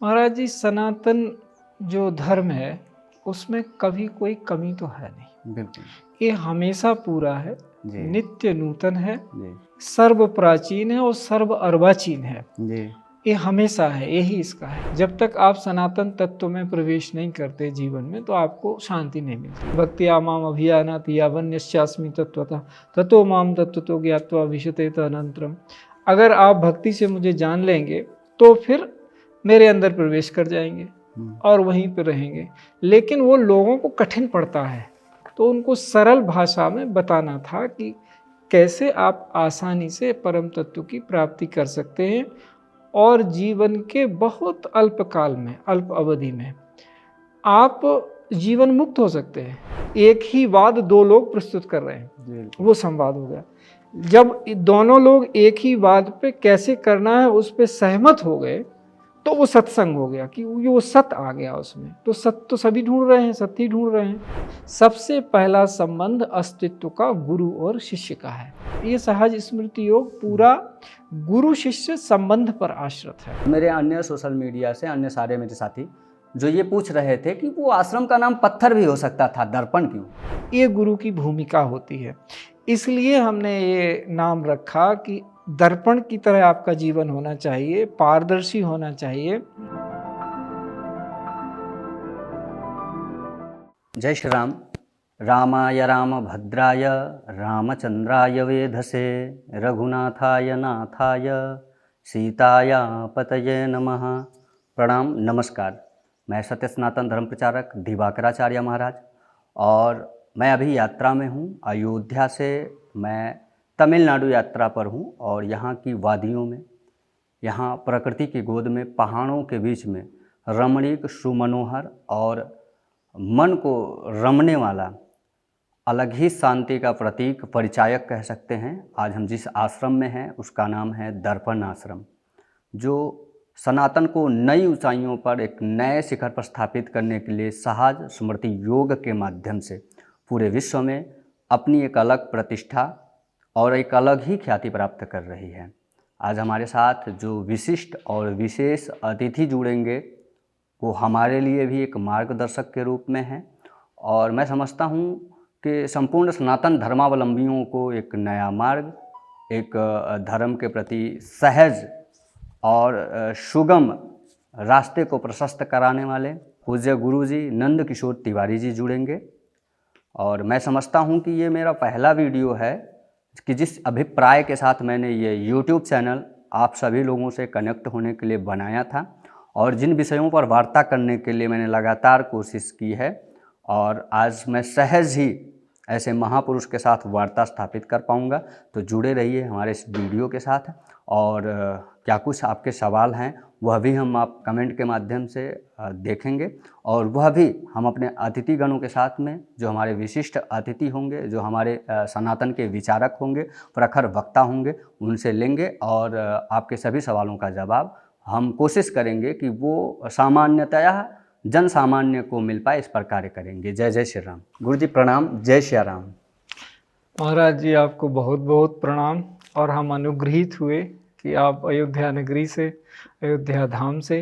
महाराज जी, सनातन जो धर्म है उसमें कभी कोई कमी तो है नहीं। बिल्कुल ये हमेशा पूरा है, जी नित्य नूतन है, जी सर्व प्राचीन है और सर्व अर्वाचीन है। जी ये हमेशा है, यही इसका है। जब तक आप सनातन तत्व में प्रवेश नहीं करते जीवन में तो आपको शांति नहीं मिलती। भक्त्या माम अभियानाति यावन्यस्यास्मि तत्त्वतः ततो माम तत्त्वतो ज्ञात्वा विशतेत अनंतरम। अगर आप भक्ति से मुझे जान लेंगे तो फिर मेरे अंदर प्रवेश कर जाएंगे और वहीं पर रहेंगे। लेकिन वो लोगों को कठिन पड़ता है, तो उनको सरल भाषा में बताना था कि कैसे आप आसानी से परम तत्व की प्राप्ति कर सकते हैं और जीवन के बहुत अल्प काल में, अल्प अवधि में आप जीवन मुक्त हो सकते हैं। एक ही वाद दो लोग प्रस्तुत कर रहे हैं, वो संवाद हो गया। जब दोनों लोग एक ही वाद पे कैसे करना है उस पे सहमत हो गए तो वो सत्संग हो गया, कि वो सत्य आ गया उसमें। तो सत्य तो सभी ढूंढ रहे हैं, सत्य ही ढूंढ रहे हैं। सबसे पहला संबंध अस्तित्व का गुरु और शिष्य का है। ये सहज स्मृति योग पूरा गुरु शिष्य संबंध पर आश्रित है। मेरे अन्य सोशल मीडिया से अन्य सारे मेरे साथी जो ये पूछ रहे थे कि वो आश्रम का नाम पत्थर भी हो सकता था, दर्पण क्यों? ये गुरु की भूमिका होती है, इसलिए हमने ये नाम रखा कि दर्पण की तरह आपका जीवन होना चाहिए, पारदर्शी होना चाहिए। जय श्री राम। रामाय रामभद्राय रामचंद्राय वेधसे रघुनाथाय नाथाय सीताया पतये नमः। प्रणाम, नमस्कार। मैं सत्य सनातन धर्म प्रचारक दिवाकराचार्य महाराज, और मैं अभी यात्रा में हूँ। अयोध्या से मैं तमिलनाडु यात्रा पर हूँ, और यहाँ की वादियों में, यहाँ प्रकृति की गोद में, पहाड़ों के बीच में रमणीक, सुमनोहर और मन को रमने वाला अलग ही शांति का प्रतीक, परिचायक कह सकते हैं। आज हम जिस आश्रम में हैं उसका नाम है दर्पण आश्रम, जो सनातन को नई ऊंचाइयों पर एक नए शिखर पर स्थापित करने के लिए सहज स्मृति योग के माध्यम से पूरे विश्व में अपनी एक अलग प्रतिष्ठा और एक अलग ही ख्याति प्राप्त कर रही है। आज हमारे साथ जो विशिष्ट और विशेष अतिथि जुड़ेंगे वो हमारे लिए भी एक मार्गदर्शक के रूप में है, और मैं समझता हूँ कि संपूर्ण सनातन धर्मावलंबियों को एक नया मार्ग, एक धर्म के प्रति सहज और सुगम रास्ते को प्रशस्त कराने वाले पूज्य गुरु जी नंद किशोर तिवारी जी जुड़ेंगे। और मैं समझता हूँ कि ये मेरा पहला वीडियो है कि जिस अभिप्राय के साथ मैंने ये YouTube चैनल आप सभी लोगों से कनेक्ट होने के लिए बनाया था, और जिन विषयों पर वार्ता करने के लिए मैंने लगातार कोशिश की है, और आज मैं सहज ही ऐसे महापुरुष के साथ वार्ता स्थापित कर पाऊँगा। तो जुड़े रहिए हमारे इस वीडियो के साथ, और क्या कुछ आपके सवाल हैं वह भी हम आप कमेंट के माध्यम से देखेंगे, और वह भी हम अपने अतिथिगणों के साथ में, जो हमारे विशिष्ट अतिथि होंगे, जो हमारे सनातन के विचारक होंगे, प्रखर वक्ता होंगे, उनसे लेंगे, और आपके सभी सवालों का जवाब हम कोशिश करेंगे कि वो सामान्यतया जन सामान्य को मिल पाए, इस पर कार्य करेंगे। जय जय श्री राम। गुरु जी प्रणाम। जय श्री राम। महाराज जी, आपको बहुत बहुत प्रणाम। और हम अनुग्रहित हुए कि आप अयोध्या नगरी से, अयोध्या धाम से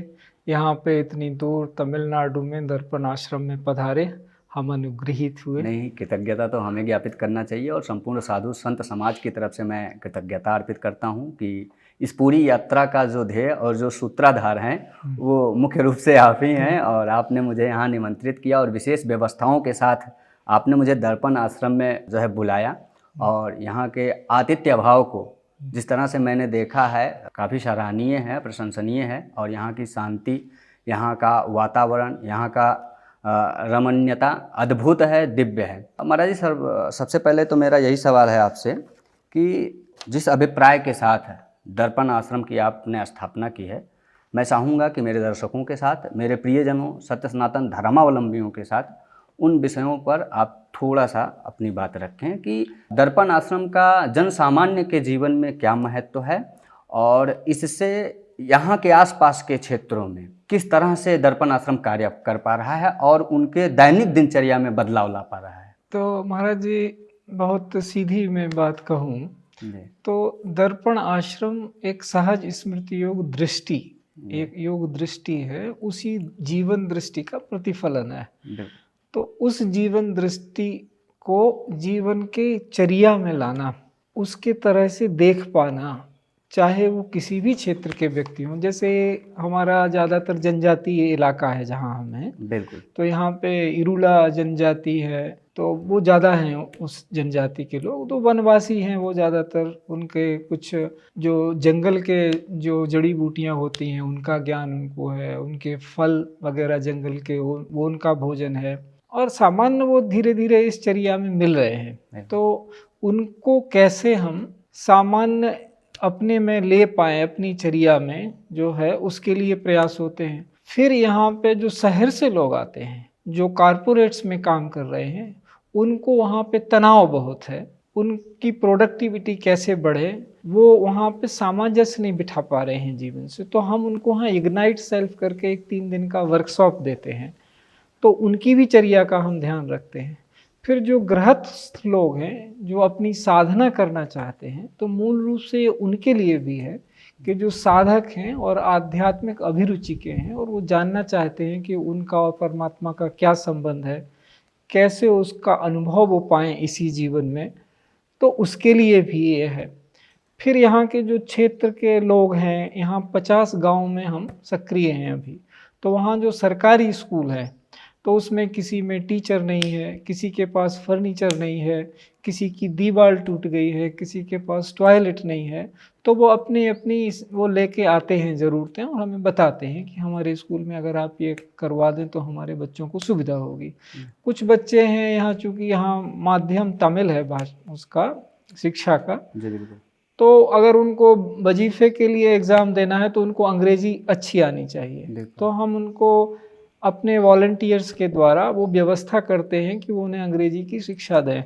यहाँ पे इतनी दूर तमिलनाडु में दर्पण आश्रम में पधारे। हम अनुग्रहित हुए। नहीं, कृतज्ञता तो हमें ज्ञापित करना चाहिए, और संपूर्ण साधु संत समाज की तरफ से मैं कृतज्ञता अर्पित करता हूँ कि इस पूरी यात्रा का जो ध्येय और जो सूत्रधार हैं वो मुख्य रूप से आप ही हैं, और आपने मुझे यहाँ निमंत्रित किया, और विशेष व्यवस्थाओं के साथ आपने मुझे दर्पण आश्रम में जो है बुलाया, और यहाँ के आतिथ्य भाव को जिस तरह से मैंने देखा है काफ़ी सराहनीय है, प्रशंसनीय है। और यहाँ की शांति, यहाँ का वातावरण, यहाँ का रमणीयता अद्भुत है, दिव्य है। महाराज जी, सबसे पहले तो मेरा यही सवाल है आपसे कि जिस अभिप्राय के साथ दर्पण आश्रम की आपने स्थापना की है, मैं चाहूँगा कि मेरे दर्शकों के साथ, मेरे प्रियजनों, सत्य सनातन धर्मावलंबियों के साथ उन विषयों पर आप थोड़ा सा अपनी बात रखें कि दर्पण आश्रम का जन सामान्य के जीवन में क्या महत्व है, और इससे यहाँ के आसपास के क्षेत्रों में किस तरह से दर्पण आश्रम कार्य कर पा रहा है और उनके दैनिक दिनचर्या में बदलाव ला पा रहा है। तो महाराज जी, बहुत सीधी मैं बात कहूँ तो दर्पण आश्रम एक सहज स्मृति योग दृष्टि एक योग दृष्टि है, उसी जीवन दृष्टि का प्रतिफलन है। तो उस जीवन दृष्टि को जीवन के चर्या में लाना, उसके तरह से देख पाना, चाहे वो किसी भी क्षेत्र के व्यक्ति हों। जैसे हमारा ज़्यादातर जनजातीय इलाका है जहाँ हम हैं, बिल्कुल। तो यहाँ पे इरूला जनजाति है, तो वो ज़्यादा हैं उस जनजाति के लोग, तो वनवासी हैं वो ज़्यादातर। उनके कुछ जो जंगल के जो जड़ी बूटियाँ होती हैं उनका ज्ञान उनको है, उनके फल वगैरह जंगल के वो उनका भोजन है, और सामान्य वो धीरे धीरे इस चर्या में मिल रहे हैं। तो उनको कैसे हम सामान्य अपने में ले पाएँ, अपनी चर्या में जो है उसके लिए प्रयास होते हैं। फिर यहाँ पे जो शहर से लोग आते हैं, जो कारपोरेट्स में काम कर रहे हैं, उनको वहाँ पे तनाव बहुत है, उनकी प्रोडक्टिविटी कैसे बढ़े, वो वहाँ पे सामंजस्य नहीं बिठा पा रहे हैं जीवन से। तो हम उनको वहाँ इग्नाइट सेल्फ करके एक 3 दिन का वर्कशॉप देते हैं, तो उनकी भी चर्या का हम ध्यान रखते हैं। फिर जो गृहस्थ लोग हैं, जो अपनी साधना करना चाहते हैं, तो मूल रूप से उनके लिए भी है कि जो साधक हैं और आध्यात्मिक अभिरुचि के हैं और वो जानना चाहते हैं कि उनका और परमात्मा का क्या संबंध है, कैसे उसका अनुभव वो पाएँ इसी जीवन में, तो उसके लिए भी ये है। फिर यहाँ के जो क्षेत्र के लोग हैं, यहाँ 50 गांव में हम सक्रिय हैं अभी, तो वहाँ जो सरकारी स्कूल है, तो उसमें किसी में टीचर नहीं है, किसी के पास फर्नीचर नहीं है, किसी की दीवार टूट गई है, किसी के पास टॉयलेट नहीं है, तो वो अपनी अपनी वो लेके आते हैं ज़रूरतें और हमें बताते हैं कि हमारे स्कूल में अगर आप ये करवा दें तो हमारे बच्चों को सुविधा होगी। कुछ बच्चे हैं यहाँ, चूँकि यहाँ माध्यम तमिल है भाषा उसका, शिक्षा का, तो अगर उनको वजीफे के लिए एग्ज़ाम देना है तो उनको अंग्रेज़ी अच्छी आनी चाहिए। तो हम उनको अपने वॉलंटियर्स के द्वारा वो व्यवस्था करते हैं कि वो उन्हें अंग्रेजी की शिक्षा दें,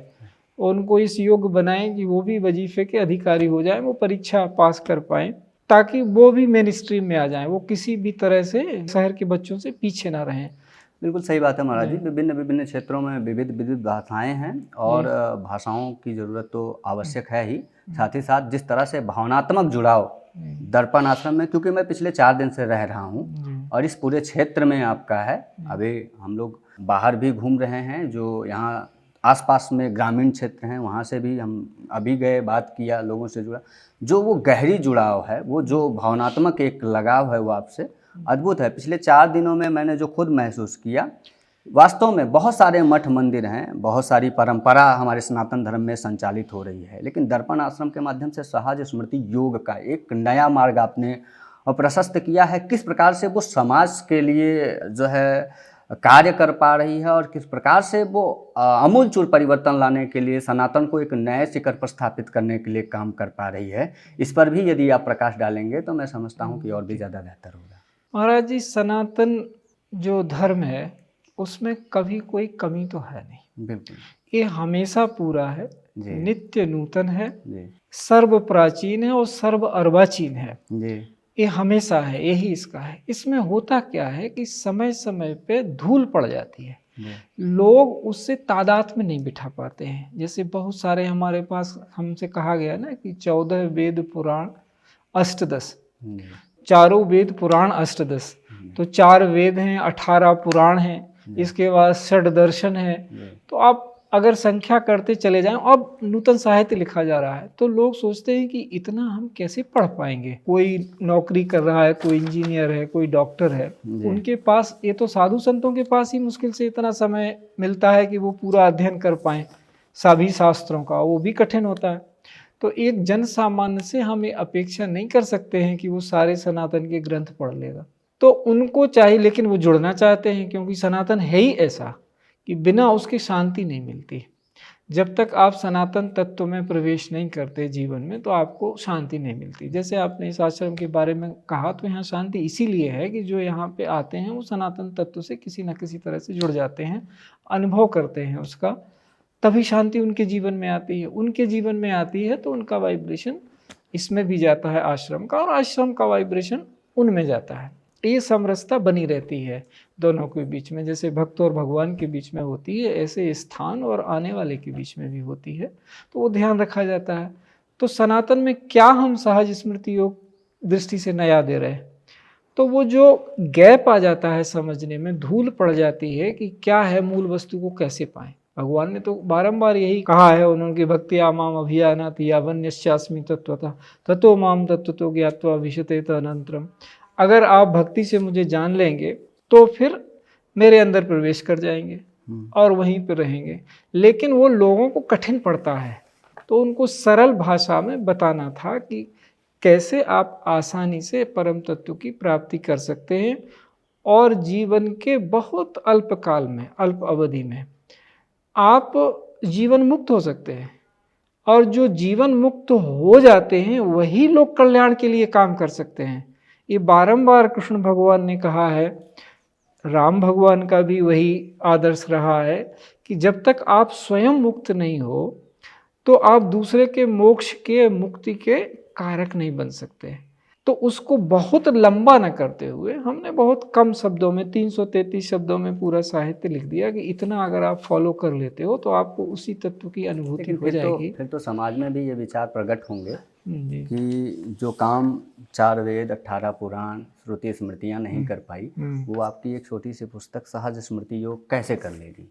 उनको इस योग्य बनाएं कि वो भी वजीफे के अधिकारी हो जाएं, वो परीक्षा पास कर पाएं, ताकि वो भी मेन स्ट्रीम में आ जाएं, वो किसी भी तरह से शहर के बच्चों से पीछे ना रहें। बिल्कुल सही बात है महाराज जी। विभिन्न विभिन्न क्षेत्रों में विविध विविध भाषाएं हैं और भाषाओं की ज़रूरत तो आवश्यक है ही, साथ ही साथ जिस तरह से भावनात्मक जुड़ाव दर्पण आश्रम में, क्योंकि मैं पिछले 4 दिन से रह रहा हूँ और इस पूरे क्षेत्र में आपका है। अभी हम लोग बाहर भी घूम रहे हैं, जो यहाँ आसपास में ग्रामीण क्षेत्र हैं, वहाँ से भी हम अभी गए, बात किया, लोगों से जुड़ा। जो वो गहरी जुड़ाव है, वो जो भावनात्मक एक लगाव है, वो आपसे अद्भुत है। पिछले 4 दिनों में मैंने जो खुद महसूस किया, वास्तव में बहुत सारे मठ मंदिर हैं, बहुत सारी परंपरा हमारे सनातन धर्म में संचालित हो रही है, लेकिन दर्पण आश्रम के माध्यम से सहज स्मृति योग का एक नया मार्ग आपने प्रशस्त किया है। किस प्रकार से वो समाज के लिए जो है कार्य कर पा रही है और किस प्रकार से वो आमूलचूल परिवर्तन लाने के लिए, सनातन को एक नए शिखर पर स्थापित करने के लिए काम कर पा रही है, इस पर भी यदि आप प्रकाश डालेंगे तो मैं समझता हूँ कि और भी ज़्यादा बेहतर होगा। महाराज जी, सनातन जो धर्म है उसमें कभी कोई कमी तो है नहीं। बिल्कुल, ये हमेशा पूरा है, नित्य नूतन है, सर्व प्राचीन है और सर्व अर्वाचीन है जी। ये हमेशा है, यही इसका है। इसमें होता क्या है कि समय समय पे धूल पड़ जाती है, लोग उससे तादाद में नहीं बिठा पाते हैं। जैसे बहुत सारे हमारे पास हमसे कहा गया ना कि 14 वेद पुराण अष्टदश, चारों वेद पुराण अष्टदश, तो 4 वेद हैं, 18 पुराण हैं, इसके बाद 6 दर्शन है। तो आप अगर संख्या करते चले जाएं, अब नूतन साहित्य लिखा जा रहा है, तो लोग सोचते हैं कि इतना हम कैसे पढ़ पाएंगे। कोई नौकरी कर रहा है, कोई इंजीनियर है, कोई डॉक्टर है, उनके पास, ये तो साधु संतों के पास ही मुश्किल से इतना समय मिलता है कि वो पूरा अध्ययन कर पाएं सभी शास्त्रों का, वो भी कठिन होता है। तो एक जन सामान्य से हम ये अपेक्षा नहीं कर सकते हैं कि वो सारे सनातन के ग्रंथ पढ़ लेगा। तो उनको चाहिए, लेकिन वो जुड़ना चाहते हैं, क्योंकि सनातन है ही ऐसा कि बिना उसकी शांति नहीं मिलती। जब तक आप सनातन तत्व में प्रवेश नहीं करते जीवन में, तो आपको शांति नहीं मिलती। जैसे आपने इस आश्रम के बारे में कहा, तो यहाँ शांति इसीलिए है कि जो यहाँ पे आते हैं वो सनातन तत्व से किसी न किसी तरह से जुड़ जाते हैं, अनुभव करते हैं उसका, तभी शांति उनके जीवन में आती है। उनके जीवन में आती है तो उनका वाइब्रेशन इसमें भी जाता है आश्रम का, और आश्रम का वाइब्रेशन उनमें जाता है। ये समरसता बनी रहती है दोनों के बीच में, जैसे भक्त और भगवान के बीच में होती है, ऐसे स्थान और आने वाले के बीच में भी होती है। तो वो ध्यान रखा जाता है। तो सनातन में क्या हम सहज स्मृति योग दृष्टि से नया दे रहे हैं? तो वो जो गैप आ जाता है समझने में, धूल पड़ जाती है कि क्या है, मूल वस्तु को कैसे पाएं। भगवान ने तो बारंबार यही कहा है, उन्होंने भक्ति आमाम अभियानाति यावन्यस्यास्मि तत्वतः ततो माम तत्वतो ज्ञात्वा विशते अनंतरम। अगर आप भक्ति से मुझे जान लेंगे तो फिर मेरे अंदर प्रवेश कर जाएंगे और वहीं पर रहेंगे। लेकिन वो लोगों को कठिन पड़ता है, तो उनको सरल भाषा में बताना था कि कैसे आप आसानी से परम तत्व की प्राप्ति कर सकते हैं और जीवन के बहुत अल्प काल में, अल्प अवधि में आप जीवन मुक्त हो सकते हैं। और जो जीवन मुक्त हो जाते हैं वही लोग कल्याण के लिए काम कर सकते हैं। ये बारंबार कृष्ण भगवान ने कहा है, राम भगवान का भी वही आदर्श रहा है कि जब तक आप स्वयं मुक्त नहीं हो तो आप दूसरे के मोक्ष के, मुक्ति के कारक नहीं बन सकते। तो उसको बहुत लंबा न करते हुए हमने बहुत कम शब्दों में, 333 शब्दों में पूरा साहित्य लिख दिया कि इतना अगर आप फॉलो कर लेते हो तो आपको उसी तत्व की अनुभूति हो जाएगी। फिर तो समाज में भी ये विचार प्रकट होंगे कि जो काम 4 वेद, 18 पुराण, श्रुति स्मृतियाँ नहीं कर पाई, वो आपकी एक छोटी सी पुस्तक सहज स्मृति योग कैसे कर लेगी।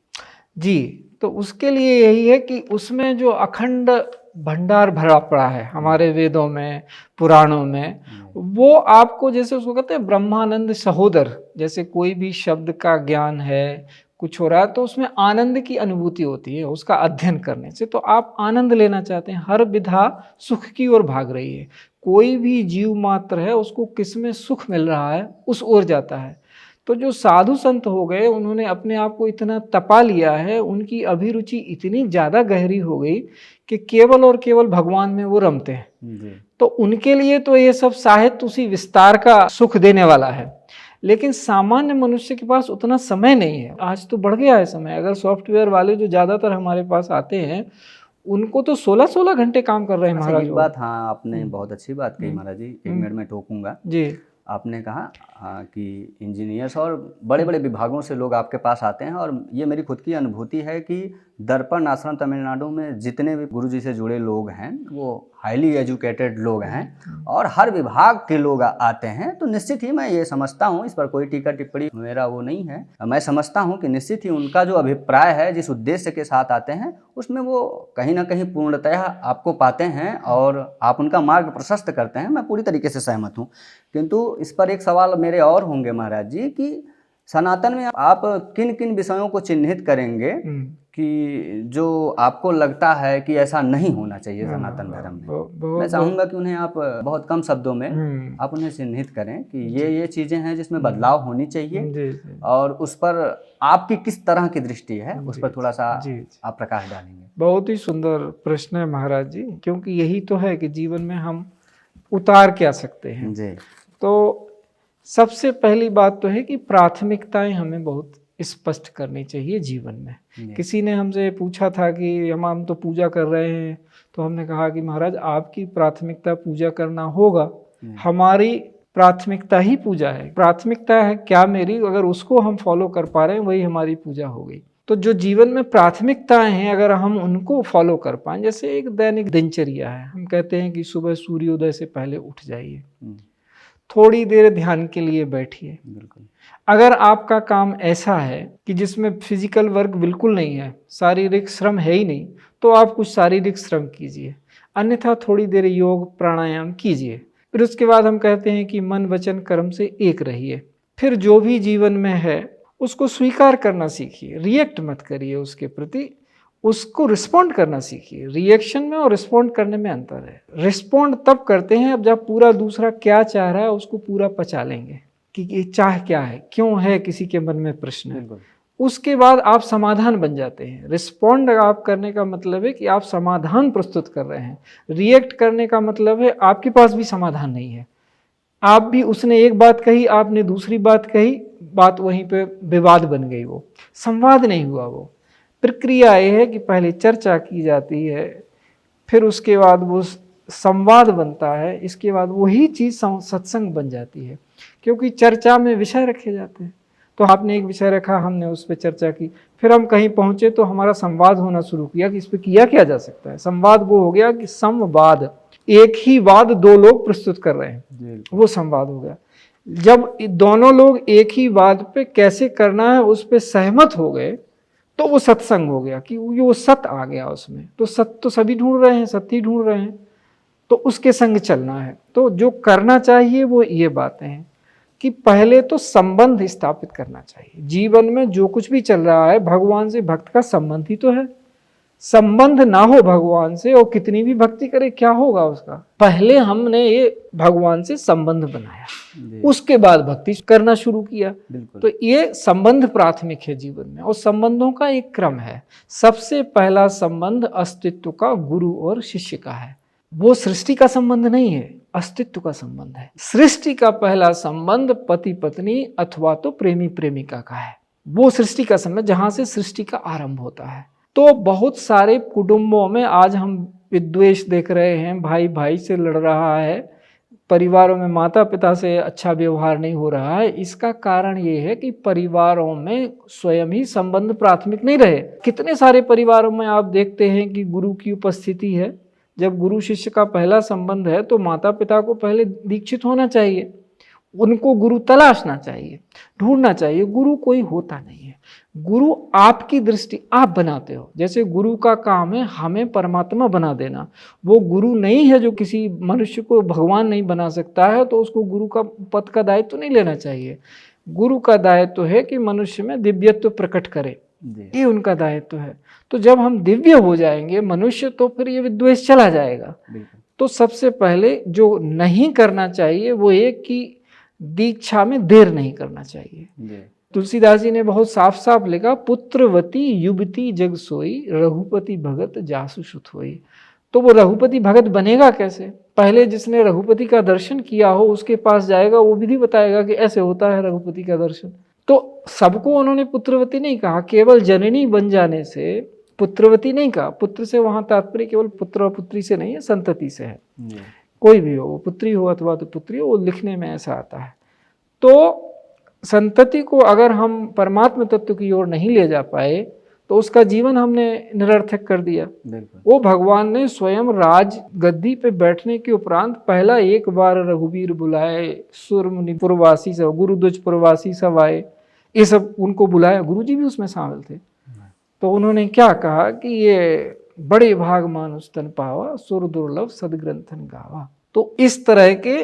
जी, तो उसके लिए यही है कि उसमें जो अखंड भंडार भरा पड़ा है हमारे वेदों में, पुराणों में, वो आपको, जैसे उसको कहते हैं ब्रह्मानंद सहोदर, जैसे कोई भी शब्द का ज्ञान है, कुछ हो रहा है तो उसमें आनंद की अनुभूति होती है उसका अध्ययन करने से। तो आप आनंद लेना चाहते हैं, हर विधा सुख की ओर भाग रही है। कोई भी जीव मात्र है उसको किसमें सुख मिल रहा है उस ओर जाता है। तो जो साधु संत हो गए, उन्होंने अपने आप को इतना तपा लिया है, उनकी अभिरुचि इतनी ज़्यादा गहरी हो गई कि केवल और केवल भगवान में वो रमते हैं। तो उनके लिए तो ये सब साहित्य उसी विस्तार का सुख देने वाला है। लेकिन सामान्य मनुष्य के पास उतना समय नहीं है। आज तो बढ़ गया है समय। अगर सॉफ्टवेयर वाले जो ज़्यादातर हमारे पास आते हैं उनको तो 16-16 घंटे काम कर रहे हैं महाराज। एक बात, हाँ, आपने बहुत अच्छी बात कही महाराज जी। 1 मिनट में टोकूंगा जी। आपने कहा कि इंजीनियर्स और बड़े बड़े विभागों से लोग आपके पास आते हैं, और ये मेरी खुद की अनुभूति है कि दर्पण आश्रम तमिलनाडु में जितने भी गुरुजी से जुड़े लोग हैं वो हाईली एजुकेटेड लोग हैं और हर विभाग के लोग आते हैं। तो निश्चित ही मैं ये समझता हूँ, इस पर कोई टीका टिप्पणी मेरा वो नहीं है, मैं समझता हूँ कि निश्चित ही उनका जो अभिप्राय है, जिस उद्देश्य के साथ आते हैं, उसमें वो कहीं ना कहीं पूर्णतया आपको पाते हैं और आप उनका मार्ग प्रशस्त करते हैं। मैं पूरी तरीके से सहमत हूँ। किंतु इस पर एक सवाल मेरे और होंगे महाराज जी कि सनातन में आप किन किन विषयों को चिन्हित करेंगे कि जो आपको लगता है कि ऐसा नहीं होना चाहिए सनातन धर्म में। मैं चाहूँगा कि उन्हें आप बहुत कम शब्दों में आप उन्हें चिन्हित करें कि ये चीज़ें हैं जिसमें बदलाव होनी चाहिए, और उस पर आपकी किस तरह की दृष्टि है, उस पर थोड़ा सा आप प्रकाश डालेंगे। बहुत ही सुंदर प्रश्न है महाराज जी, क्योंकि यही तो है कि जीवन में हम उतार क्या सकते हैं जी। तो सबसे पहली बात तो है कि प्राथमिकताएं हमें बहुत स्पष्ट करनी चाहिए जीवन में। किसी ने हमसे पूछा था कि हम तो पूजा कर रहे हैं, तो हमने कहा कि महाराज आपकी प्राथमिकता पूजा करना होगा, हमारी प्राथमिकता ही पूजा है। प्राथमिकता है क्या मेरी, अगर उसको हम फॉलो कर पा रहे हैं वही हमारी पूजा हो गई। तो जो जीवन में प्राथमिकताएं हैं अगर हम उनको फॉलो कर पाएं, जैसे एक दैनिक दिनचर्या है, हम कहते हैं कि सुबह सूर्योदय से पहले उठ जाइए, थोड़ी देर ध्यान के लिए बैठिए। अगर आपका काम ऐसा है कि जिसमें फिजिकल वर्क बिल्कुल नहीं है, शारीरिक श्रम है ही नहीं, तो आप कुछ शारीरिक श्रम कीजिए, अन्यथा थोड़ी देर योग प्राणायाम कीजिए। फिर उसके बाद हम कहते हैं कि मन वचन कर्म से एक रहिए। फिर जो भी जीवन में है उसको स्वीकार करना सीखिए, रिएक्ट मत करिए उसके प्रति, उसको रिस्पॉन्ड करना सीखिए। रिएक्शन में और रिस्पॉन्ड करने में अंतर है। रिस्पॉन्ड तब करते हैं अब जब पूरा दूसरा क्या चाह रहा है उसको पूरा पचा लेंगे कि ये चाह क्या है, क्यों है, किसी के मन में प्रश्न है। उसके बाद आप समाधान बन जाते हैं। रिस्पॉन्ड आप करने का मतलब है कि आप समाधान प्रस्तुत कर रहे हैं। रिएक्ट करने का मतलब है आपके पास भी समाधान नहीं है, आप भी, उसने एक बात कही, आपने दूसरी बात कही, बात वहीं पे विवाद बन गई, वो संवाद नहीं हुआ। वो प्रक्रिया ये है कि पहले चर्चा की जाती है, फिर उसके बाद वो संवाद बनता है, इसके बाद वही चीज़ सत्संग बन जाती है, क्योंकि चर्चा में विषय रखे जाते हैं। तो आपने एक विषय रखा, हमने उस पर चर्चा की, फिर हम कहीं पहुंचे तो हमारा संवाद होना शुरू किया कि इस पर किया क्या जा सकता है। संवाद वो हो गया कि संवाद, एक ही वाद दो लोग प्रस्तुत कर रहे हैं, वो संवाद हो गया। जब दोनों लोग एक ही बात पे कैसे करना है उस पे सहमत हो गए तो वो सत्संग हो गया, कि वो सत आ गया उसमें। तो सत तो सभी ढूंढ रहे हैं, सत्य ढूंढ रहे हैं, तो उसके संग चलना है। तो जो करना चाहिए वो ये बातें हैं कि पहले तो संबंध स्थापित करना चाहिए। जीवन में जो कुछ भी चल रहा है, भगवान से भक्त का संबंध ही तो है। संबंध ना हो भगवान से और कितनी भी भक्ति करे, क्या होगा उसका? पहले हमने ये भगवान से संबंध बनाया, उसके बाद भक्ति करना शुरू किया। तो ये संबंध प्राथमिक है जीवन में, और संबंधों का एक क्रम है। सबसे पहला संबंध अस्तित्व का गुरु और शिष्य का है। वो सृष्टि का संबंध नहीं है, अस्तित्व का संबंध है। सृष्टि का पहला संबंध पति पत्नी अथवा तो प्रेमी प्रेमिका का है। वो सृष्टि का संबंध, जहां से सृष्टि का आरंभ होता है। तो बहुत सारे कुटुंबों में आज हम विद्वेष देख रहे हैं, भाई भाई से लड़ रहा है, परिवारों में माता पिता से अच्छा व्यवहार नहीं हो रहा है। इसका कारण ये है कि परिवारों में स्वयं ही संबंध प्राथमिक नहीं रहे। कितने सारे परिवारों में आप देखते हैं कि गुरु की उपस्थिति है। जब गुरु शिष्य का पहला संबंध है तो माता पिता को पहले दीक्षित होना चाहिए, उनको गुरु तलाशना चाहिए, ढूंढना चाहिए। गुरु कोई होता नहीं है। गुरु आपकी दृष्टि आप बनाते हो। जैसे गुरु का काम है हमें परमात्मा बना देना। वो गुरु नहीं है जो किसी मनुष्य को भगवान नहीं बना सकता है, तो उसको गुरु का पद का दायित्व तो नहीं लेना चाहिए। गुरु का दायित्व है कि मनुष्य में दिव्यत्व प्रकट करे, ये उनका दायित्व है। तो जब हम दिव्य हो जाएंगे मनुष्य, तो फिर ये विद्वेष चला जाएगा। तो सबसे पहले जो नहीं करना चाहिए वो एक कि दीक्षा में देर नहीं करना चाहिए। तुलसीदास जी ने बहुत साफ साफ लिखा, पुत्रवती युवती जग सोई, रघुपति भगत जासु सुत होई। तो वो रघुपति भगत बनेगा कैसे? पहले जिसने रघुपति का दर्शन किया हो उसके पास जाएगा, वो विधि बताएगा कि ऐसे होता है रघुपति का दर्शन। तो सबको उन्होंने पुत्रवती नहीं कहा, केवल जननी बन जाने से पुत्रवती नहीं कहा। पुत्र से वहां तात्पर्य केवल पुत्र और पुत्री से नहीं है, संतति से है। कोई भी हो, वो पुत्री हो अथवा तो पुत्री हो, वो लिखने में ऐसा आता है। तो संतति को अगर हम परमात्मा तत्व की ओर नहीं ले जा पाए तो उसका जीवन हमने निरर्थक कर दिया। वो भगवान ने स्वयं राज गद्दी पे बैठने के उपरांत पहला एक बार रघुवीर बुलाए, सुर मुनि पुरवासी सब, गुरुद्वज पुरवासी सब आए, ये सब उनको बुलाया। गुरुजी भी उसमें शामिल थे। तो उन्होंने क्या कहा कि ये बड़े भाग मानुष तन पावा, सुर दुर्लभ सदग्रंथन गावा। तो इस तरह के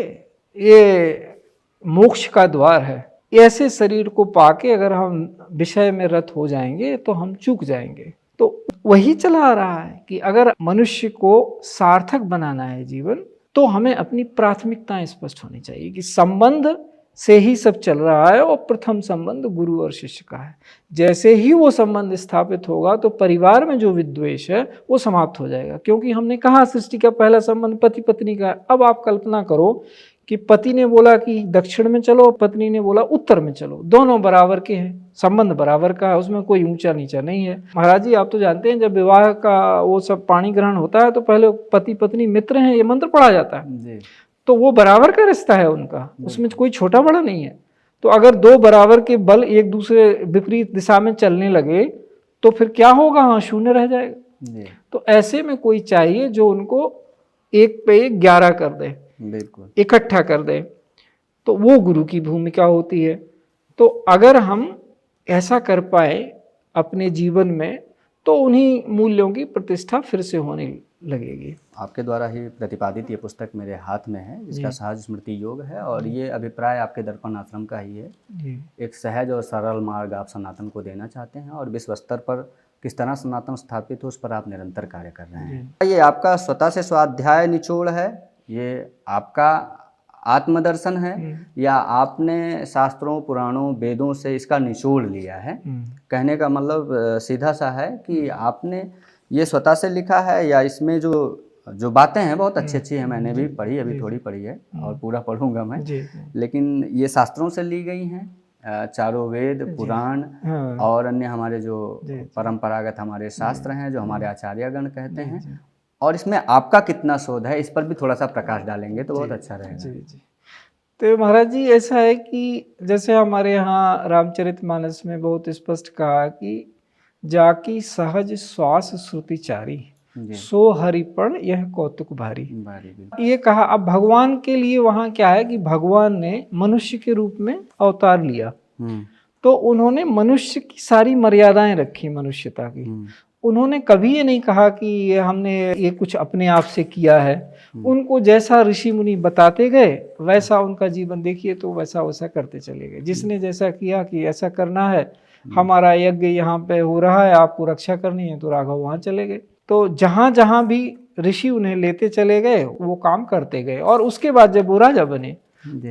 ये मोक्ष का द्वार है। ऐसे शरीर को पाके अगर हम विषय में रत हो जाएंगे तो हम चूक जाएंगे। तो वही चला आ रहा है कि अगर मनुष्य को सार्थक बनाना है जीवन, तो हमें अपनी प्राथमिकताएं स्पष्ट होनी चाहिए कि संबंध से ही सब चल रहा है, और प्रथम संबंध गुरु और शिष्य का है। जैसे ही वो संबंध स्थापित होगा तो परिवार में जो विद्वेष है वो समाप्त हो जाएगा। क्योंकि हमने कहा सृष्टि का पहला संबंध पति पत्नी का है। अब आप कल्पना करो कि पति ने बोला कि दक्षिण में चलो, पत्नी ने बोला उत्तर में चलो, दोनों बराबर के हैं, संबंध बराबर का है, उसमें कोई ऊंचा नीचा नहीं है। महाराज जी आप तो जानते हैं जब विवाह का वो सब पाणी ग्रहण होता है तो पहले पति पत्नी मित्र हैं ये मंत्र पढ़ा जाता है। तो वो बराबर का रिश्ता है उनका, उसमें कोई छोटा बड़ा नहीं है। तो अगर दो बराबर के बल एक दूसरे विपरीत दिशा में चलने लगे तो फिर क्या होगा? हाँ, शून्य रह जाएगा। तो ऐसे में कोई चाहिए जो उनको एक पे एक 11 कर दे, बिल्कुल इकट्ठा कर दे। तो वो गुरु की भूमिका होती है। तो अगर हम ऐसा कर पाए अपने जीवन में तो उन्हीं मूल्यों की प्रतिष्ठा फिर से होने लगेगी। आपके द्वारा ही प्रतिपादित ये पुस्तक मेरे हाथ में है, जिसका सहज स्मृति योग है, और ये अभिप्राय आपके दर्पण आश्रम का ही है। एक सहज और सरल मार्ग आप सनातन को देना चाहते हैं, और विश्व स्तर पर किस तरह सनातन स्थापित हो उस पर आप निरंतर कार्य कर रहे हैं। ये आपका स्वतः से स्वाध्याय निचोड़ है, ये आपका आत्मदर्शन है, या आपने शास्त्रों पुराणों वेदों से इसका निचोड़ लिया है? कहने का मतलब सीधा सा है कि आपने ये स्वतः से लिखा है, या इसमें जो बातें हैं बहुत अच्छी अच्छी हैं, मैंने भी पढ़ी, अभी थोड़ी पढ़ी है और पूरा पढ़ूंगा मैं, लेकिन ये शास्त्रों से ली गई हैं, चारों वेद पुराण और अन्य हमारे जो परंपरागत हमारे शास्त्र हैं जो हमारे आचार्यगण कहते हैं, और इसमें आपका कितना शोध है इस पर भी थोड़ा सा प्रकाश डालेंगे तो बहुत अच्छा रहेगा। जी। तो महाराज जी ऐसा है कि जैसे हमारे यहाँ रामचरितमानस में बहुत स्पष्ट कहा कि जाकी सहज श्वास श्रुतिचारी, जी। सो हरिपण यह कौतुक भारी। बिल्कुल। ये कहा। अब भगवान के लिए वहाँ क्या है कि भगवान ने मनुष्य के रूप में अवतार लिया, तो उन्होंने मनुष्य की सारी मर्यादाएं रखी, मनुष्यता की। उन्होंने कभी ये नहीं कहा कि ये हमने ये कुछ अपने आप से किया है। उनको जैसा ऋषि मुनि बताते गए वैसा उनका जीवन देखिए, तो वैसा वैसा करते चले गए। जिसने जैसा किया कि ऐसा करना है, हमारा यज्ञ यहाँ पे हो रहा है, आपको रक्षा करनी है, तो राघव वहाँ चले गए। तो जहाँ जहाँ भी ऋषि उन्हें लेते चले गए वो काम करते गए। और उसके बाद जब वो राजा बने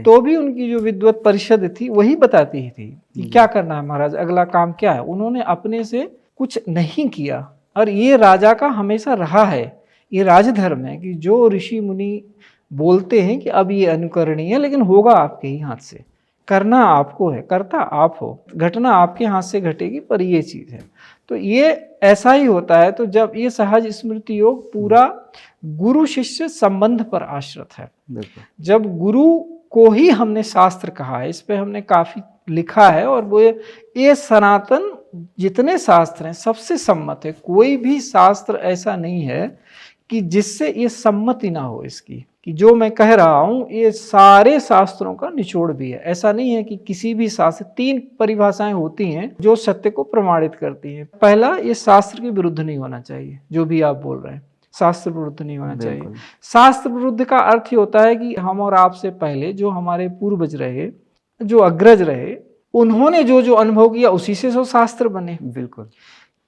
तो भी उनकी जो विद्वत परिषद थी वही बताती थी कि क्या करना है महाराज, अगला काम क्या है। उन्होंने अपने से कुछ नहीं किया। और ये राजा का हमेशा रहा है, ये राजधर्म है कि जो ऋषि मुनि बोलते हैं कि अब ये अनुकरणीय है, लेकिन होगा आपके ही हाथ से, करना आपको है, करता आप हो, घटना आपके हाथ से घटेगी, पर ये चीज है। तो ये ऐसा ही होता है। तो जब ये सहज स्मृति योग पूरा गुरु शिष्य संबंध पर आश्रित है। जब गुरु को ही हमने शास्त्र कहा है, इस पे हमने काफी लिखा है, और वो ये सनातन जितने शास्त्र हैं सबसे सम्मत है। कोई भी शास्त्र ऐसा नहीं है कि जिससे ये सम्मति ना हो इसकी, कि जो मैं कह रहा हूं ये सारे शास्त्रों का निचोड़ भी है। ऐसा नहीं है कि किसी भी शास्त्र, 3 परिभाषाएं होती हैं जो सत्य को प्रमाणित करती हैं। पहला, ये शास्त्र के विरुद्ध नहीं होना चाहिए, जो भी आप बोल रहे हैं शास्त्र विरुद्ध नहीं होना चाहिए। शास्त्र विरुद्ध का अर्थ ही होता है कि हम और आपसे पहले जो हमारे पूर्वज रहे, जो अग्रज रहे, उन्होंने जो जो अनुभव किया उसी से जो शास्त्र बने। बिल्कुल।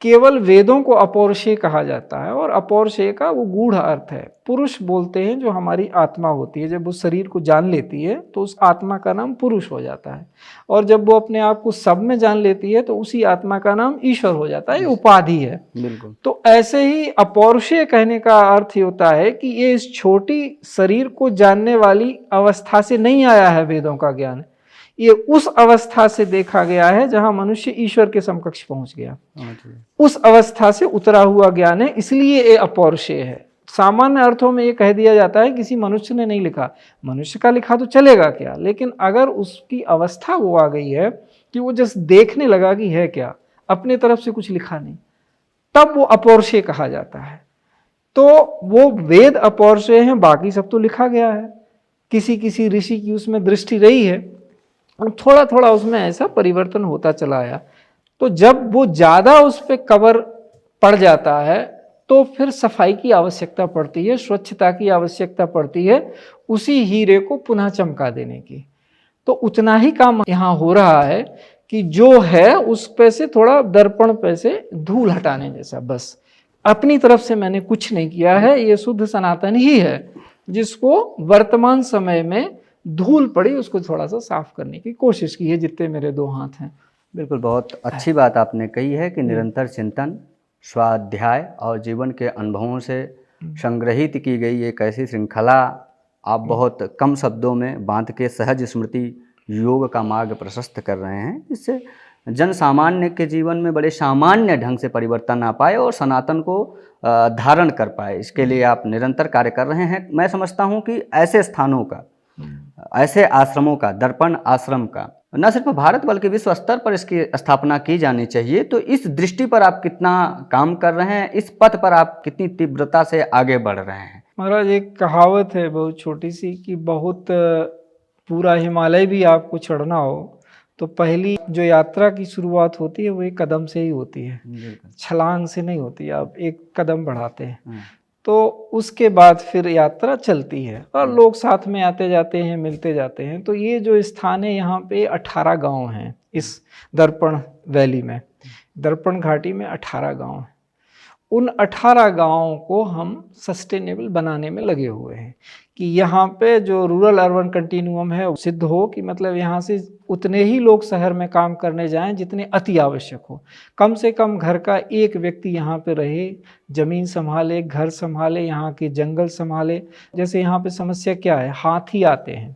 केवल वेदों को अपौरुषेय कहा जाता है, और अपौरुषेय का वो गूढ़ अर्थ है। पुरुष बोलते हैं जो हमारी आत्मा होती है, जब वो शरीर को जान लेती है तो उस आत्मा का नाम पुरुष हो जाता है। और जब वो अपने आप को सब में जान लेती है तो उसी आत्मा का नाम ईश्वर हो जाता है। ये उपाधि है। बिल्कुल। तो ऐसे ही अपौरुषेय कहने का अर्थ ही होता है कि ये इस छोटी शरीर को जानने वाली अवस्था से नहीं आया है वेदों का ज्ञान, ये उस अवस्था से देखा गया है जहां मनुष्य ईश्वर के समकक्ष पहुंच गया। उस अवस्था से उतरा हुआ ज्ञान है, इसलिए ये अपौरुषेय है। सामान्य अर्थों में ये कह दिया जाता है किसी मनुष्य ने नहीं लिखा। मनुष्य का लिखा तो चलेगा क्या, लेकिन अगर उसकी अवस्था वो आ गई है कि वो जस्ट देखने लगा कि है क्या, अपने तरफ से कुछ लिखा नहीं, तब वो अपौरुषेय कहा जाता है। तो वो वेद अपौरुषेय हैं, बाकी सब तो लिखा गया है। किसी किसी ऋषि की उसमें दृष्टि रही है और थोड़ा थोड़ा उसमें ऐसा परिवर्तन होता चला आया। तो जब वो ज्यादा उस पर कवर पड़ जाता है तो फिर सफाई की आवश्यकता पड़ती है, स्वच्छता की आवश्यकता पड़ती है, उसी हीरे को पुनः चमका देने की। तो उतना ही काम यहाँ हो रहा है कि जो है उस पे से थोड़ा दर्पण पे से धूल हटाने जैसा, बस अपनी तरफ से मैंने कुछ नहीं किया है। ये शुद्ध सनातन ही है जिसको वर्तमान समय में धूल पड़ी उसको थोड़ा सा साफ करने की कोशिश की है, जितने मेरे 2 हाथ हैं। बिल्कुल, बहुत अच्छी बात आपने कही है कि निरंतर चिंतन, स्वाध्याय और जीवन के अनुभवों से संग्रहित की गई एक ऐसी श्रृंखला आप बहुत कम शब्दों में बांध के सहज स्मृति योग का मार्ग प्रशस्त कर रहे हैं, जिससे जन सामान्य के जीवन में बड़े सामान्य ढंग से परिवर्तन आ पाए और सनातन को धारण कर पाए। इसके लिए आप निरंतर कार्य कर रहे हैं। मैं समझता हूँ कि ऐसे स्थानों का, ऐसे आश्रमों का, दर्पण आश्रम का न सिर्फ भारत बल्कि विश्व स्तर पर इसकी स्थापना की जानी चाहिए। तो इस दृष्टि पर आप कितना काम कर रहे हैं, इस पथ पर आप कितनी तीव्रता से आगे बढ़ रहे हैं? महाराज, एक कहावत है बहुत छोटी सी कि बहुत पूरा हिमालय भी आपको चढ़ना हो तो पहली जो यात्रा की शुरुआत होती है वो एक कदम से ही होती है, छलांग से नहीं होती। आप एक कदम बढ़ाते हैं तो उसके बाद फिर यात्रा चलती है और लोग साथ में आते जाते हैं, मिलते जाते हैं। तो ये जो स्थान है यहाँ पे 18 गांव हैं इस दर्पण वैली में, दर्पण घाटी में 18 गांव हैं। उन 18 गांवों को हम सस्टेनेबल बनाने में लगे हुए हैं कि यहाँ पे जो रूरल अर्बन कंटिन्यूम है वो सिद्ध हो कि मतलब यहाँ से उतने ही लोग शहर में काम करने जाएं जितने अति आवश्यक हो। कम से कम घर का एक व्यक्ति यहाँ पे रहे, जमीन संभाले, घर संभाले, यहाँ के जंगल संभाले। जैसे यहाँ पे समस्या क्या है, हाथी आते हैं,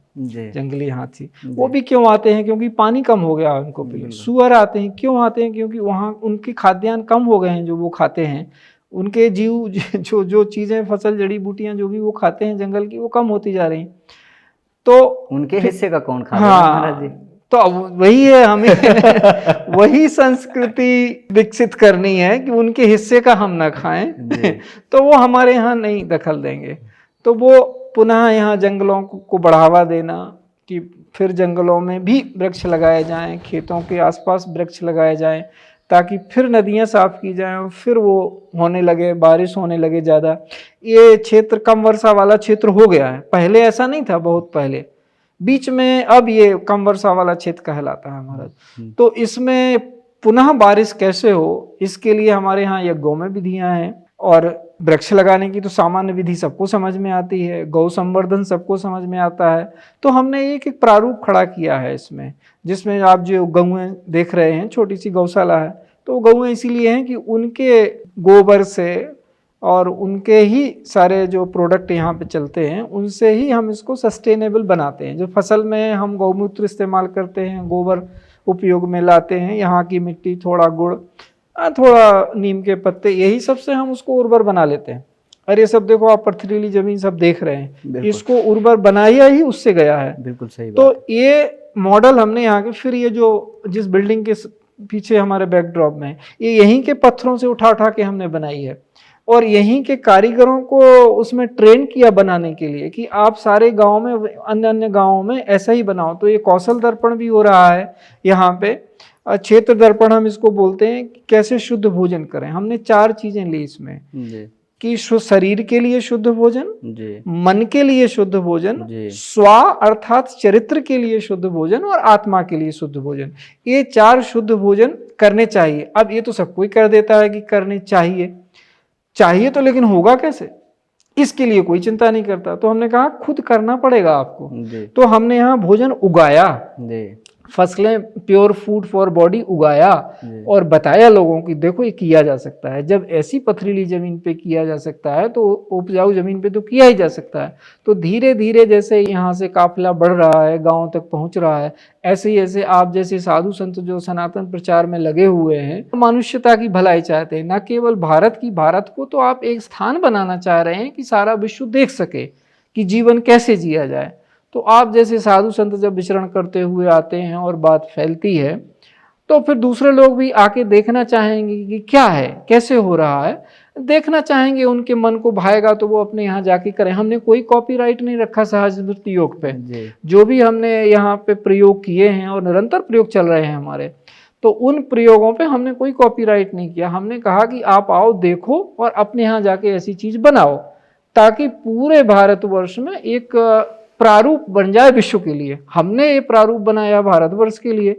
जंगली हाथी। वो भी क्यों आते हैं? क्योंकि पानी कम हो गया उनको पीने। सुअर आते हैं, क्यों आते हैं? क्योंकि वहाँ उनके खाद्यान्न कम हो गए हैं जो वो खाते हैं। उनके जीव जो चीजें, फसल, जड़ी बूटियां जो भी वो खाते हैं जंगल की, वो कम होती जा रही। तो उनके हिस्से का कौन खा रहा है? तो अब वही है, हमें वही संस्कृति विकसित करनी है कि उनके हिस्से का हम ना खाएं तो वो हमारे यहाँ नहीं दखल देंगे। तो वो पुनः यहाँ जंगलों को बढ़ावा देना कि फिर जंगलों में भी वृक्ष लगाए जाएं, खेतों के आसपास वृक्ष लगाए जाएं, ताकि फिर नदियां साफ की जाएं और फिर वो होने लगे, बारिश होने लगे ज़्यादा। ये क्षेत्र कम वर्षा वाला क्षेत्र हो गया है, पहले ऐसा नहीं था, बहुत पहले बीच में, अब ये कम वर्षा वाला क्षेत्र कहलाता है हमारा। तो इसमें पुनः बारिश कैसे हो, इसके लिए हमारे यहाँ यज्ञों में विधियां हैं, और वृक्ष लगाने की तो सामान्य विधि सबको समझ में आती है, गौ संवर्धन सबको समझ में आता है। तो हमने एक एक प्रारूप खड़ा किया है इसमें, जिसमें आप जो गौएं देख रहे हैं, छोटी सी गौशाला है, तो गौएं इसीलिए हैं कि उनके गोबर से और उनके ही सारे जो प्रोडक्ट यहाँ पे चलते हैं, उनसे ही हम इसको सस्टेनेबल बनाते हैं। जो फसल में हम गौमूत्र इस्तेमाल करते हैं, गोबर उपयोग में लाते हैं, यहाँ की मिट्टी, थोड़ा गुड़, थोड़ा नीम के पत्ते, यही सब से हम उसको उर्वर बना लेते हैं। और ये सब देखो आप पथरीली जमीन सब देख रहे हैं, इसको उर्वर बनाया ही उससे गया है। बिल्कुल सही बात। तो ये मॉडल हमने यहाँ के, फिर ये जो जिस बिल्डिंग के पीछे हमारे बैकड्रॉप में, ये यहीं के पत्थरों से उठा उठा के हमने बनाई है, और यहीं के कारीगरों को उसमें ट्रेन किया बनाने के लिए कि आप सारे गांव में, अन्य अन्य गांवों में ऐसा ही बनाओ। तो ये कौशल दर्पण भी हो रहा है यहाँ पे, क्षेत्र दर्पण हम इसको बोलते हैं, कि कैसे शुद्ध भोजन करें। हमने 4 चीजें ली इसमें कि शरीर के लिए शुद्ध भोजन, मन के लिए शुद्ध भोजन, स्वा अर्थात चरित्र के लिए शुद्ध भोजन, और आत्मा के लिए शुद्ध भोजन। ये 4 शुद्ध भोजन करने चाहिए। अब ये तो सब कोई कर देता है कि करने चाहिए तो, लेकिन होगा कैसे, इसके लिए कोई चिंता नहीं करता। तो हमने कहा खुद करना पड़ेगा आपको। तो हमने यहाँ भोजन उगाया, फसलें, प्योर फूड फॉर बॉडी उगाया, और बताया लोगों की देखो ये किया जा सकता है। जब ऐसी पथरीली जमीन पे किया जा सकता है तो उपजाऊ जमीन पे तो किया ही जा सकता है। तो धीरे धीरे जैसे यहाँ से काफिला बढ़ रहा है, गाँव तक पहुँच रहा है, ऐसे ही ऐसे आप जैसे साधु संत जो सनातन प्रचार में लगे हुए हैं, मनुष्यता की भलाई चाहते हैं, न केवल भारत को तो आप एक स्थान बनाना चाह रहे हैं कि सारा विश्व देख सके कि जीवन कैसे जिया जाए। तो आप जैसे साधु संत जब विचरण करते हुए आते हैं और बात फैलती है, तो फिर दूसरे लोग भी आके देखना चाहेंगे कि क्या है, कैसे हो रहा है, देखना चाहेंगे, उनके मन को भाएगा तो वो अपने यहाँ जाके करें। हमने कोई कॉपीराइट नहीं रखा सहज नृत्य योग पे, जो भी हमने यहाँ पे प्रयोग किए हैं और निरंतर प्रयोग चल रहे हैं हमारे, तो उन प्रयोगों पे हमने कोई कॉपीराइट नहीं किया। हमने कहा कि आप आओ, देखो और अपने यहाँ जाके ऐसी चीज बनाओ, ताकि पूरे भारतवर्ष में एक प्रारूप बन जाए विश्व के लिए। हमने ये प्रारूप बनाया भारतवर्ष के लिए,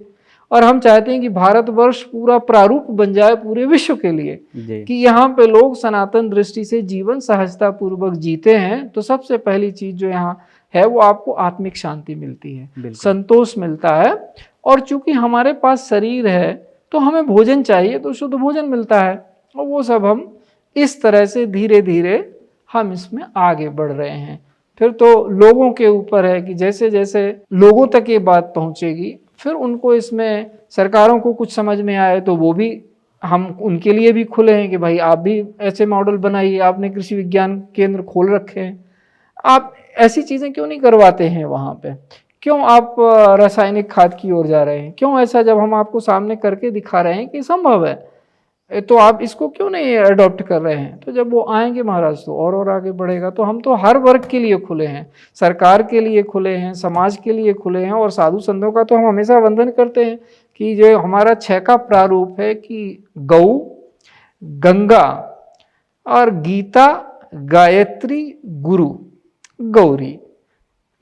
और हम चाहते हैं कि भारतवर्ष पूरा प्रारूप बन जाए पूरे विश्व के लिए, कि यहाँ पे लोग सनातन दृष्टि से जीवन सहजता पूर्वक जीते हैं। तो सबसे पहली चीज जो यहाँ है वो आपको आत्मिक शांति मिलती है, संतोष मिलता है। और चूंकि हमारे पास शरीर है तो हमें भोजन चाहिए, तो शुद्ध भोजन मिलता है। और वो सब हम इस तरह से धीरे धीरे हम इसमें आगे बढ़ रहे हैं। फिर तो लोगों के ऊपर है कि जैसे जैसे लोगों तक ये बात पहुंचेगी, फिर उनको इसमें, सरकारों को कुछ समझ में आए तो वो भी, हम उनके लिए भी खुले हैं कि भाई आप भी ऐसे मॉडल बनाइए। आपने कृषि विज्ञान केंद्र खोल रखे हैं, आप ऐसी चीज़ें क्यों नहीं करवाते हैं वहाँ पे? क्यों आप रासायनिक खाद की ओर जा रहे हैं? क्यों ऐसा, जब हम आपको सामने करके दिखा रहे हैं कि संभव है, तो आप इसको क्यों नहीं अडॉप्ट कर रहे हैं? तो जब वो आएंगे महाराज तो और आगे बढ़ेगा। तो हम तो हर वर्ग के लिए खुले हैं, सरकार के लिए खुले हैं, समाज के लिए खुले हैं। और साधु संतों का तो हम हमेशा वंदन करते हैं कि जो हमारा 6 का प्रारूप है कि गौ, गंगा और गीता, गायत्री, गुरु, गौरी,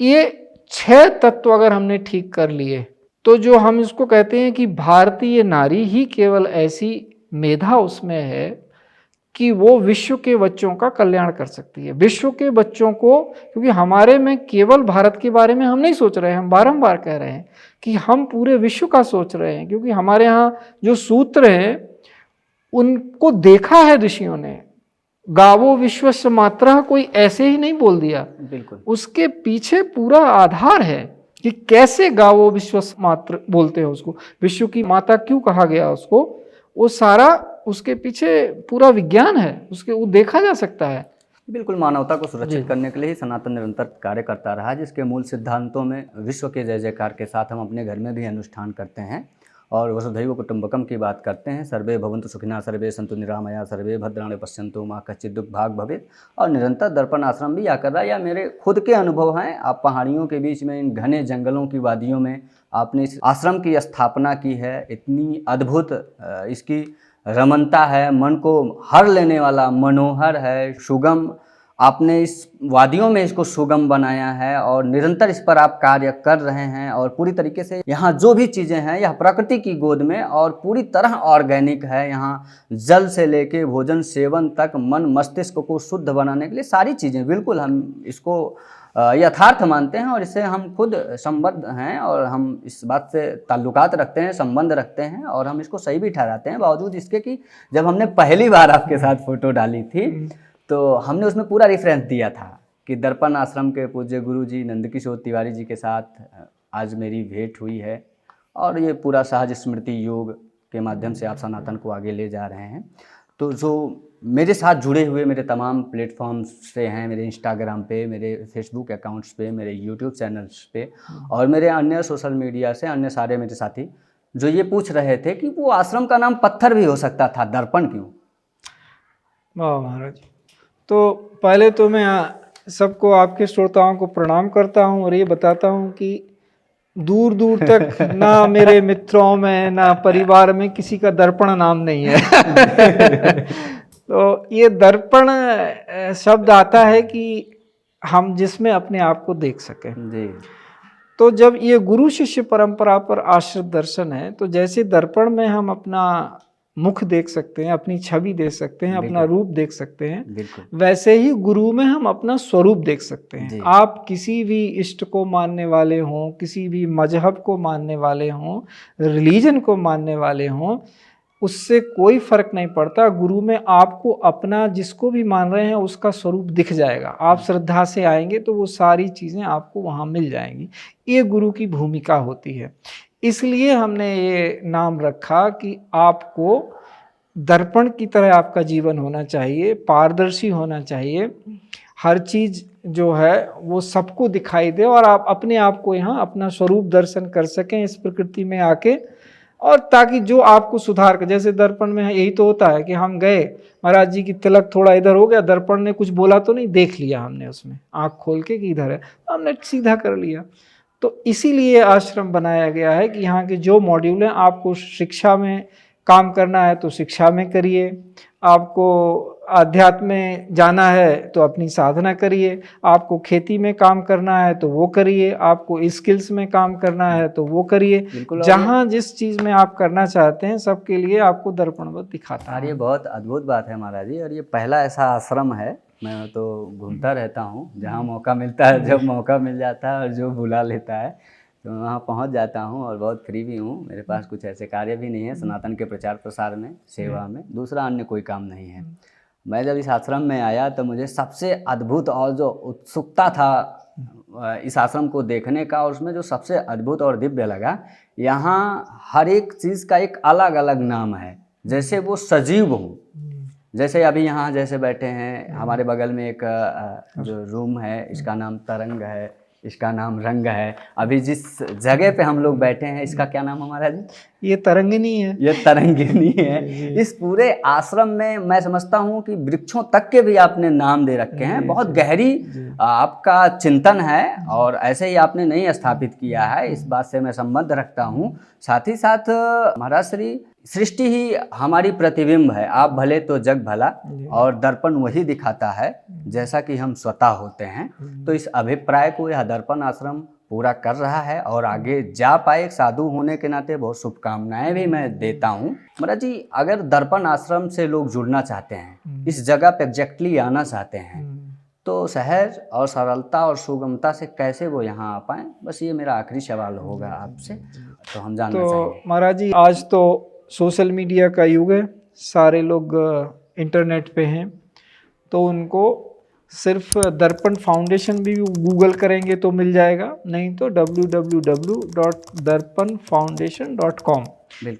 ये 6 तत्व अगर हमने ठीक कर लिए, तो जो हम इसको कहते हैं कि भारतीय नारी ही केवल ऐसी मेधा उसमें है कि वो विश्व के बच्चों का कल्याण कर सकती है। विश्व के बच्चों को, क्योंकि हमारे में केवल भारत के बारे में हम नहीं सोच रहे हैं, हम बारंबार कह रहे हैं कि हम पूरे विश्व का सोच रहे हैं। क्योंकि हमारे यहाँ जो सूत्र हैं उनको देखा है ऋषियों ने, गावो विश्वस्य मात्रः, कोई ऐसे ही नहीं बोल दिया, बिल्कुल उसके पीछे पूरा आधार है कि कैसे गावो विश्वस्य मात्र बोलते हैं उसको, विश्व की माता क्यों कहा गया उसको, वो सारा उसके पीछे पूरा विज्ञान है, उसके वो देखा जा सकता है। बिल्कुल, मानवता को सुरक्षित करने के लिए ही सनातन निरंतर कार्य करता रहा, जिसके मूल सिद्धांतों में विश्व के जय जयकार के साथ हम अपने घर में भी अनुष्ठान करते हैं और वसुधैव कुटुंबकम की बात करते हैं। सर्वे भवन्तु सुखिनः, सर्वे सन्तु निरामया, सर्वे भद्राणि पश्यन्तु मा कश्चित् दुःख भाग् भवेत्। और निरंतर दर्पण आश्रम भी या कर रहा है, या मेरे खुद के अनुभव हैं। आप पहाड़ियों के बीच में, इन घने जंगलों की वादियों में आपने इस आश्रम की स्थापना की है। इतनी अद्भुत इसकी रमणता है, मन को हर लेने वाला, मनोहर है, सुगम। आपने इस वादियों में इसको सुगम बनाया है और निरंतर इस पर आप कार्य कर रहे हैं। और पूरी तरीके से यहाँ जो भी चीज़ें हैं यह प्रकृति की गोद में और पूरी तरह ऑर्गेनिक है। यहाँ जल से लेके भोजन सेवन तक, मन मस्तिष्क को शुद्ध बनाने के लिए सारी चीज़ें, बिल्कुल हम इसको यथार्थ मानते हैं और इससे हम खुद संबद्ध हैं और हम इस बात से ताल्लुकात रखते हैं, संबंध रखते हैं और हम इसको सही भी ठहराते हैं। बावजूद इसके कि जब हमने पहली बार आपके साथ फ़ोटो डाली थी तो हमने उसमें पूरा रेफरेंस दिया था कि दर्पण आश्रम के पूज्य गुरु जी नंदकिशोर तिवारी जी के साथ आज मेरी भेंट हुई है और ये पूरा सहज स्मृति योग के माध्यम से आप सनातन को आगे ले जा रहे हैं। तो जो मेरे साथ जुड़े हुए मेरे तमाम प्लेटफॉर्म्स से हैं, मेरे इंस्टाग्राम पे, मेरे फेसबुक अकाउंट्स पे, मेरे यूट्यूब चैनल्स पे और मेरे अन्य सोशल मीडिया से अन्य सारे मेरे साथी जो ये पूछ रहे थे कि वो आश्रम का नाम पत्थर भी हो सकता था, दर्पण क्यों? वाह महाराज। तो पहले तो मैं सबको, आपके श्रोताओं को प्रणाम करता हूँ और ये बताता हूँ कि दूर दूर तक ना मेरे मित्रों में ना परिवार में किसी का दर्पण नाम नहीं है। तो ये दर्पण शब्द आता है कि हम जिसमें अपने आप को देख सकें जी। तो जब ये गुरु शिष्य परंपरा पर आश्रित दर्शन है, तो जैसे दर्पण में हम अपना मुख देख सकते हैं, अपनी छवि देख सकते हैं, अपना रूप देख सकते हैं, वैसे ही गुरु में हम अपना स्वरूप देख सकते हैं। आप किसी भी इष्ट को मानने वाले हों, किसी भी मजहब को मानने वाले हों, रिलीजन को मानने वाले हों, उससे कोई फर्क नहीं पड़ता। गुरु में आपको अपना, जिसको भी मान रहे हैं, उसका स्वरूप दिख जाएगा। आप श्रद्धा से आएंगे तो वो सारी चीज़ें आपको वहाँ मिल जाएंगी। ये गुरु की भूमिका होती है। इसलिए हमने ये नाम रखा कि आपको दर्पण की तरह आपका जीवन होना चाहिए, पारदर्शी होना चाहिए, हर चीज़ जो है वो सबको दिखाई दे और आप अपने आप को यहाँ अपना स्वरूप दर्शन कर सकें इस प्रकृति में आके, और ताकि जो आपको सुधार कर, जैसे दर्पण में यही तो होता है कि हम गए, महाराज जी की तिलक थोड़ा इधर हो गया, दर्पण ने कुछ बोला तो नहीं, देख लिया हमने उसमें आँख खोल के कि इधर है, हमने सीधा कर लिया। तो इसीलिए आश्रम बनाया गया है कि यहाँ के जो मॉड्यूल हैं, आपको शिक्षा में काम करना है तो शिक्षा में करिए, आपको अध्यात्म में जाना है तो अपनी साधना करिए, आपको खेती में काम करना है तो वो करिए, आपको स्किल्स में काम करना है तो वो करिए। जहाँ जिस चीज़ में आप करना चाहते हैं सबके लिए आपको दर्पणवत दिखाता है। ये बहुत अद्भुत बात है महाराज जी। और ये पहला ऐसा आश्रम है, मैं तो घूमता रहता हूँ, जहाँ मौका मिलता है, जब मौका मिल जाता है और जो बुला लेता है तो वहाँ पहुँच जाता हूँ और बहुत फ्री भी हूँ। मेरे पास कुछ ऐसे कार्य भी नहीं है सनातन के प्रचार प्रसार में, सेवा में, दूसरा अन्य कोई काम नहीं है। मैं जब इस आश्रम में आया तो मुझे सबसे अद्भुत और जो उत्सुकता था इस आश्रम को देखने का, और उसमें जो सबसे अद्भुत और दिव्य लगा, यहाँ हर एक चीज़ का एक अलग अलग नाम है, जैसे वो सजीव हो। जैसे अभी यहाँ जैसे बैठे हैं, हमारे बगल में एक जो रूम है, इसका नाम तरंग है, इसका नाम रंग है। अभी जिस जगह पे हम लोग बैठे हैं, इसका क्या नाम हमारा जी? ये तरंगिनी है। ये तरंगिनी है। इस पूरे आश्रम में मैं समझता हूँ कि वृक्षों तक के भी आपने नाम दे रखे हैं। बहुत गहरी आपका चिंतन है और ऐसे ही आपने नहीं स्थापित किया है, इस बात से मैं संबंध रखता हूँ। साथ ही साथ महाराज श्री सृष्टि ही हमारी प्रतिबिंब है, आप भले तो जग भला, और दर्पण वही दिखाता है जैसा कि हम स्वतः होते हैं। तो इस अभिप्राय को यह दर्पण आश्रम पूरा कर रहा है और आगे जा पाए। एक साधु होने के नाते बहुत शुभकामनाएं भी मैं देता हूँ। महाराज जी, अगर दर्पण आश्रम से लोग जुड़ना चाहते हैं, इस जगह पे एग्जैक्टली आना चाहते हैं, तो सहज और सरलता और सुगमता से कैसे वो यहाँ आ पाएँ? बस ये मेरा आखिरी सवाल होगा आपसे, तो हम जानना चाहेंगे। तो महाराज जी, आज तो सोशल मीडिया का युग है, सारे लोग इंटरनेट पे हैं, तो उनको सिर्फ दर्पण फाउंडेशन भी गूगल करेंगे तो मिल जाएगा, नहीं तो www.darpanfoundation.com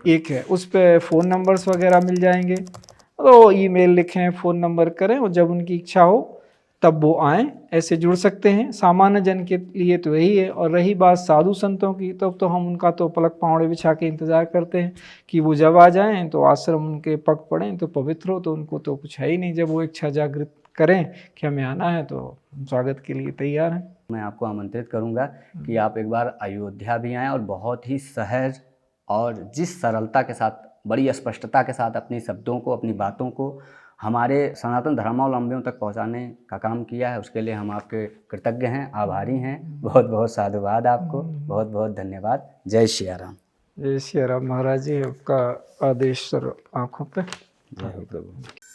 एक है, उस पर फ़ोन नंबर्स वगैरह मिल जाएंगे। तो ईमेल लिखें, फ़ोन नंबर करें, और जब उनकी इच्छा हो तब वो आएँ, ऐसे जुड़ सकते हैं। सामान्य जन के लिए तो यही है। और रही बात साधु संतों की, तब तो हम उनका तो पलक पावड़े बिछा के इंतज़ार करते हैं कि वो जब आ जाएं तो आश्रम उनके पग पड़ें तो पवित्र हो। तो उनको तो कुछ है ही नहीं। जब वो इच्छा जागृत करें कि हमें आना है तो हम स्वागत के लिए तैयार हैं। मैं आपको आमंत्रित करूंगा कि आप एक बार अयोध्या भी आएँ और बहुत ही सहज और जिस सरलता के साथ, बड़ी स्पष्टता के साथ अपनी शब्दों को, अपनी बातों को हमारे सनातन धर्मावलंबियों तक पहुंचाने का काम किया है, उसके लिए हम आपके कृतज्ञ हैं, आभारी हैं। बहुत बहुत साधुवाद आपको, बहुत बहुत धन्यवाद। जय श्री राम। जय श्री राम। महाराज जी, आपका आदेश सर आँखों पे। जय हो प्रभु।